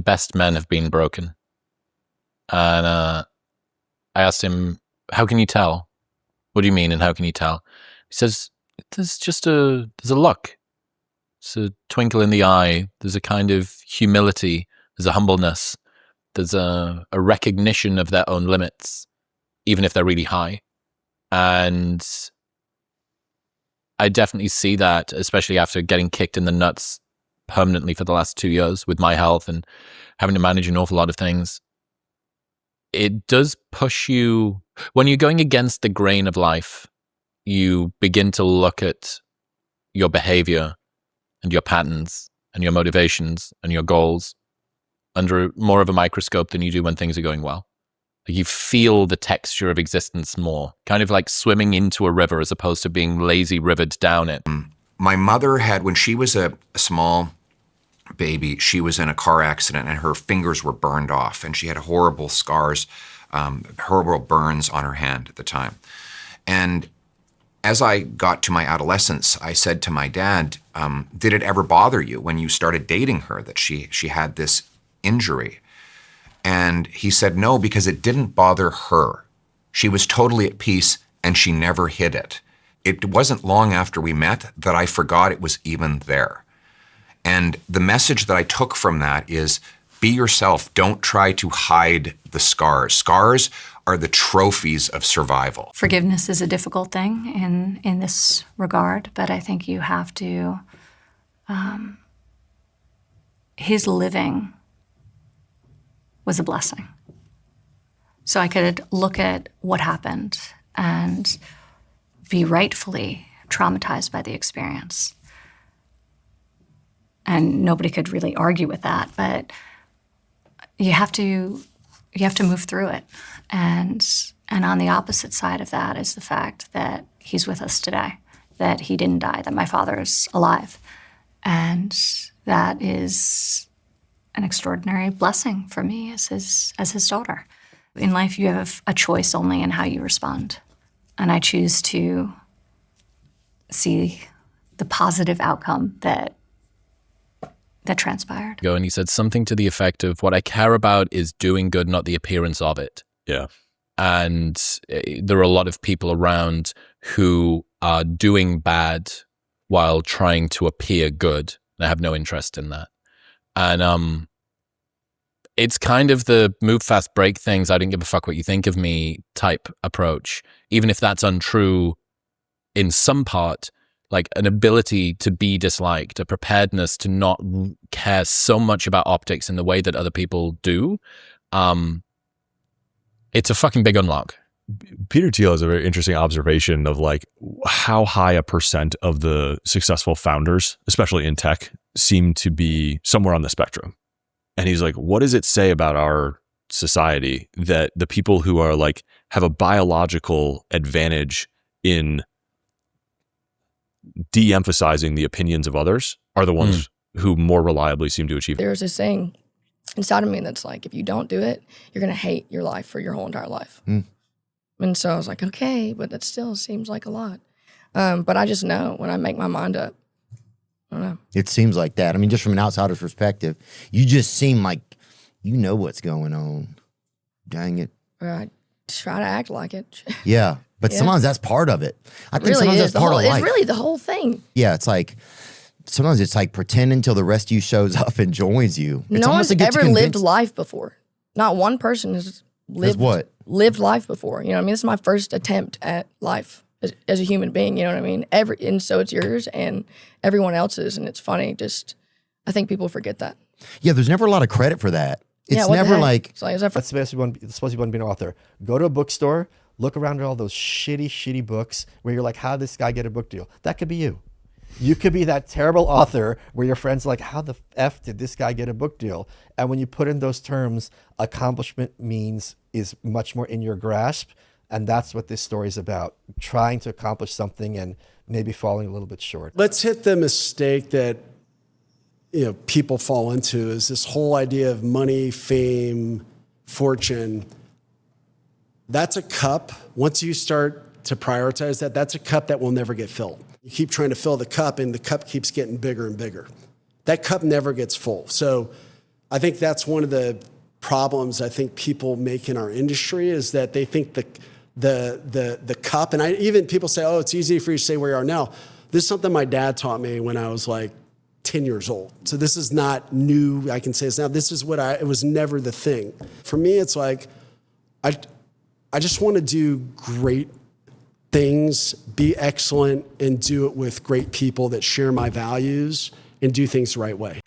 best men have been broken. And I asked him, how can you tell? What do you mean, and how can you tell? He says, there's a look. It's a twinkle in the eye. There's a kind of humility. There's a humbleness. There's a recognition of their own limits, even if they're really high. And I definitely see that, especially after getting kicked in the nuts permanently for the last 2 years with my health and having to manage an awful lot of things. It does push you, when you're going against the grain of life, you begin to look at your behavior and your patterns and your motivations and your goals under more of a microscope than you do when things are going well. You feel the texture of existence more, kind of like swimming into a river as opposed to being lazy rivered down it. My mother had, when she was a small baby, she was in a car accident and her fingers were burned off and she had horrible scars, horrible burns on her hand at the time. And as I got to my adolescence, I said to my dad, did it ever bother you when you started dating her that she had this injury? And he said, no, because it didn't bother her. She was totally at peace and she never hid it. It wasn't long after we met that I forgot it was even there. And the message that I took from that is, be yourself. Don't try to hide the scars. Scars are the trophies of survival. Forgiveness is a difficult thing in this regard, but I think you have to, his living was a blessing. So I could look at what happened and be rightfully traumatized by the experience. And nobody could really argue with that, but you have to move through it. And on the opposite side of that is the fact that he's with us today, that he didn't die, that my father is alive. And that is an extraordinary blessing for me as his daughter. In life, you have a choice only in how you respond. And I choose to see the positive outcome that transpired. And he said something to the effect of, what I care about is doing good, not the appearance of it. Yeah. And there are a lot of people around who are doing bad while trying to appear good. I have no interest in that. And it's kind of the move fast, break things, I don't give a fuck what you think of me type approach. Even if that's untrue in some part, like an ability to be disliked, a preparedness to not care so much about optics in the way that other people do. It's a fucking big unlock. Peter Thiel has a very interesting observation of like how high a percent of the successful founders, especially in tech, seem to be somewhere on the spectrum. And he's like, what does it say about our society that the people who are like, have a biological advantage in de-emphasizing the opinions of others are the ones who more reliably seem to achieve it? There's this saying inside of me that's like, if you don't do it, you're going to hate your life for your whole entire life. And so I was like, okay, but that still seems like a lot. But I just know when I make my mind up, I don't know. It seems like that. I mean, just from an outsider's perspective, you just seem like you know what's going on. Dang it. I try to act like it. Yeah. But sometimes that's part of it. I think really sometimes that's part of life. It's really the whole thing. Yeah, it's like, sometimes it's like pretend until the rest of you shows up and joins you. It's No almost one's to get you ever lived convinced. life before. Not one person has lived life before. You know what I mean? This is my first attempt at life as a human being. You know what I mean? And so it's yours and everyone else's. And it's funny. Just, I think people forget that. Yeah, there's never a lot of credit for that. It's what the never heck? like, It's like, is that That's supposed to be one being an author. Go to a bookstore, look around at all those shitty books where you're like, how did this guy get a book deal? That could be you. You could be that terrible author where your friend's like, how the F did this guy get a book deal? And when you put in those terms, accomplishment is much more in your grasp. And that's what this story is about, trying to accomplish something and maybe falling a little bit short. Let's hit the mistake that people fall into, is this whole idea of money, fame, fortune. That's a cup. Once you start to prioritize that, that's a cup that will never get filled. You keep trying to fill the cup and the cup keeps getting bigger and bigger. That cup never gets full. So I think that's one of the problems I think people make in our industry is that they think the cup, and even people say, oh, it's easy for you to say where you are now. This is something my dad taught me when I was like 10 years old. So this is not new. I can say this now. This is it was never the thing. For me, it's like, I just want to do great things, be excellent, and do it with great people that share my values and do things the right way.